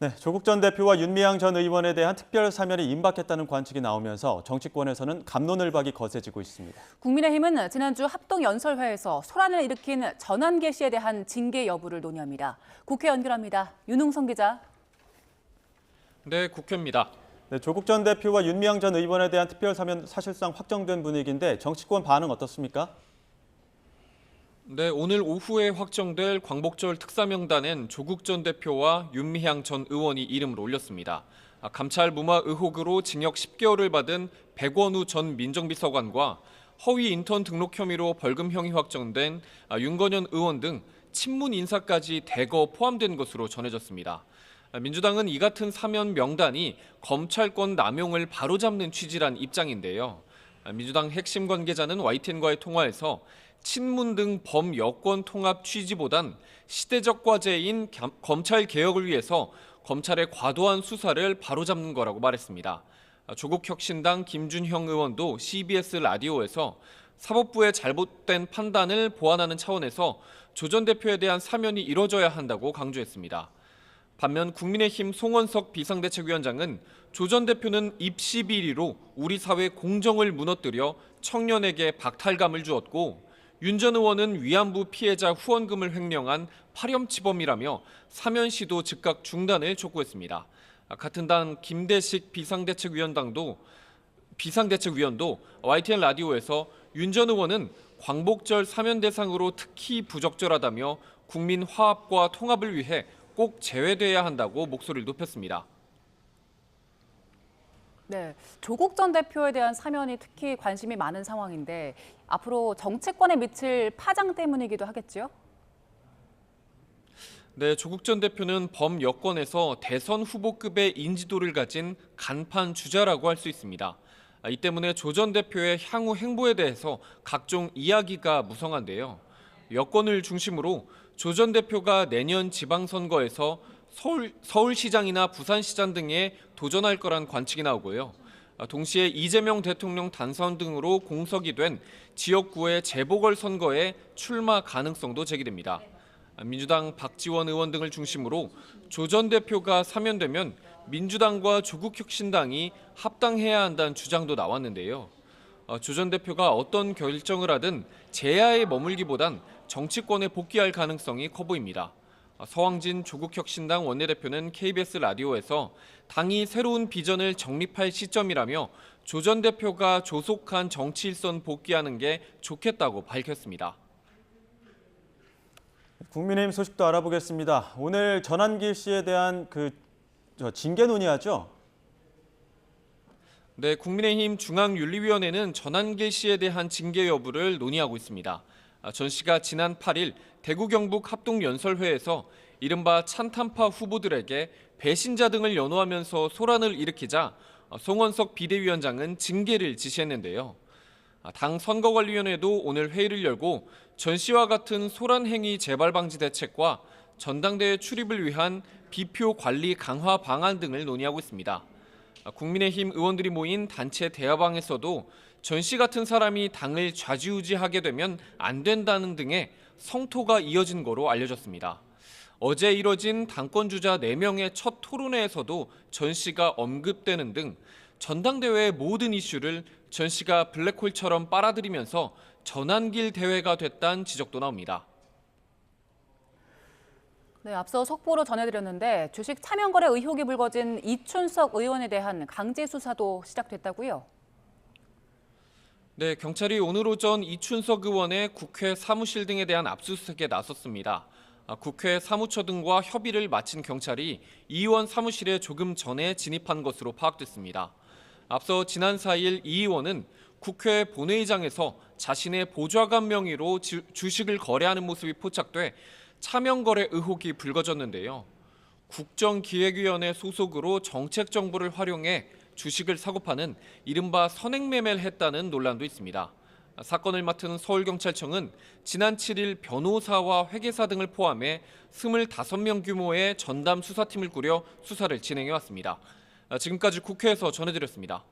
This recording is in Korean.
네, 조국 전 대표와 윤미향 전 의원에 대한 특별 사면이 임박했다는 관측이 나오면서 정치권에서는 갑론을박이 거세지고 있습니다. 국민의힘은 지난주 합동연설회에서 소란을 일으킨 전환계 씨에 대한 징계 여부를 논의합니다. 국회 연결합니다. 윤웅성 기자. 네, 국회입니다. 네, 조국 전 대표와 윤미향 전 의원에 대한 특별 사면 사실상 확정된 분위기인데 정치권 반응 어떻습니까? 네, 오늘 오후에 확정될 광복절 특사명단엔 조국 전 대표와 윤미향 전 의원이 이름을 올렸습니다. 감찰 무마 의혹으로 징역 10개월을 받은 백원우 전 민정비서관과 허위 인턴 등록 혐의로 벌금형이 확정된 윤건현 의원 등 친문 인사까지 대거 포함된 것으로 전해졌습니다. 민주당은 이 같은 사면 명단이 검찰권 남용을 바로잡는 취지란 입장인데요. 민주당 핵심 관계자는 YTN과의 통화에서 친문 등 범여권 통합 취지보단 시대적 과제인 검찰 개혁을 위해서 검찰의 과도한 수사를 바로잡는 거라고 말했습니다. 조국혁신당 김준형 의원도 CBS 라디오에서 사법부의 잘못된 판단을 보완하는 차원에서 조 전 대표에 대한 사면이 이뤄져야 한다고 강조했습니다. 반면 국민의힘 송원석 비상대책위원장은 조 전 대표는 입시 비리로 우리 사회 공정을 무너뜨려 청년에게 박탈감을 주었고 윤 전 의원은 위안부 피해자 후원금을 횡령한 파렴치범이라며 사면 시도 즉각 중단을 촉구했습니다. 같은 당 김대식 비상대책위원도 YTN 라디오에서 윤 전 의원은 광복절 사면 대상으로 특히 부적절하다며 국민 화합과 통합을 위해 꼭 제외돼야 한다고 목소리를 높였습니다. 네, 조국 전 대표에 대한 사면이 특히 관심이 많은 상황인데 앞으로 정치권에 미칠 파장 때문이기도 하겠죠? 네, 조국 전 대표는 범여권에서 대선 후보급의 인지도를 가진 간판 주자라고 할 수 있습니다. 이 때문에 조 전 대표의 향후 행보에 대해서 각종 이야기가 무성한데요. 여권을 중심으로 조 전 대표가 내년 지방선거에서 서울시장이나 부산시장 등에 도전할 거란 관측이 나오고요. 동시에 이재명 대통령 당선 등으로 공석이 된 지역구의 재보궐선거에 출마 가능성도 제기됩니다. 민주당 박지원 의원 등을 중심으로 조 전 대표가 사면되면 민주당과 조국혁신당이 합당해야 한다는 주장도 나왔는데요. 조 전 대표가 어떤 결정을 하든 제야에 머물기보단 정치권에 복귀할 가능성이 커 보입니다. 서왕진 조국혁신당 원내대표는 KBS 라디오에서 당이 새로운 비전을 정립할 시점이라며 조 전 대표가 조속한 정치 일선 복귀하는 게 좋겠다고 밝혔습니다. 국민의힘 소식도 알아보겠습니다. 오늘 전환길 씨에 대한 징계 논의하죠? 네, 국민의힘 중앙윤리위원회는 전환길 씨에 대한 징계 여부를 논의하고 있습니다. 전 씨가 지난 8일 대구 경북 합동연설회에서 이른바 찬탄파 후보들에게 배신자 등을 연호하면서 소란을 일으키자 송원석 비대위원장은 징계를 지시했는데요. 당 선거관리위원회도 오늘 회의를 열고 전 씨와 같은 소란 행위 재발 방지 대책과 전당대회 출입을 위한 비표 관리 강화 방안 등을 논의하고 있습니다. 국민의힘 의원들이 모인 단체 대화방에서도 전 씨 같은 사람이 당을 좌지우지하게 되면 안 된다는 등의 성토가 이어진 거로 알려졌습니다. 어제 이뤄진 당권주자 4명의 첫 토론회에서도 전 씨가 언급되는 등 전당대회의 모든 이슈를 전 씨가 블랙홀처럼 빨아들이면서 전환길 대회가 됐다는 지적도 나옵니다. 네, 앞서 속보로 전해드렸는데 주식 차명 거래 의혹이 불거진 이춘석 의원에 대한 강제 수사도 시작됐다고요? 네, 경찰이 오늘 오전 이춘석 의원의 국회 사무실 등에 대한 압수수색에 나섰습니다. 국회 사무처 등과 협의를 마친 경찰이 이 의원 사무실에 조금 전에 진입한 것으로 파악됐습니다. 앞서 지난 4일 이 의원은 국회 본회의장에서 자신의 보좌관 명의로 주식을 거래하는 모습이 포착돼 차명 거래 의혹이 불거졌는데요. 국정기획위원회 소속으로 정책 정보를 활용해 주식을 사고 파는 이른바 선행매매를 했다는 논란도 있습니다. 사건을 맡은 서울경찰청은 지난 7일 변호사와 회계사 등을 포함해 25명 규모의 전담 수사팀을 꾸려 수사를 진행해왔습니다. 지금까지 국회에서 전해드렸습니다.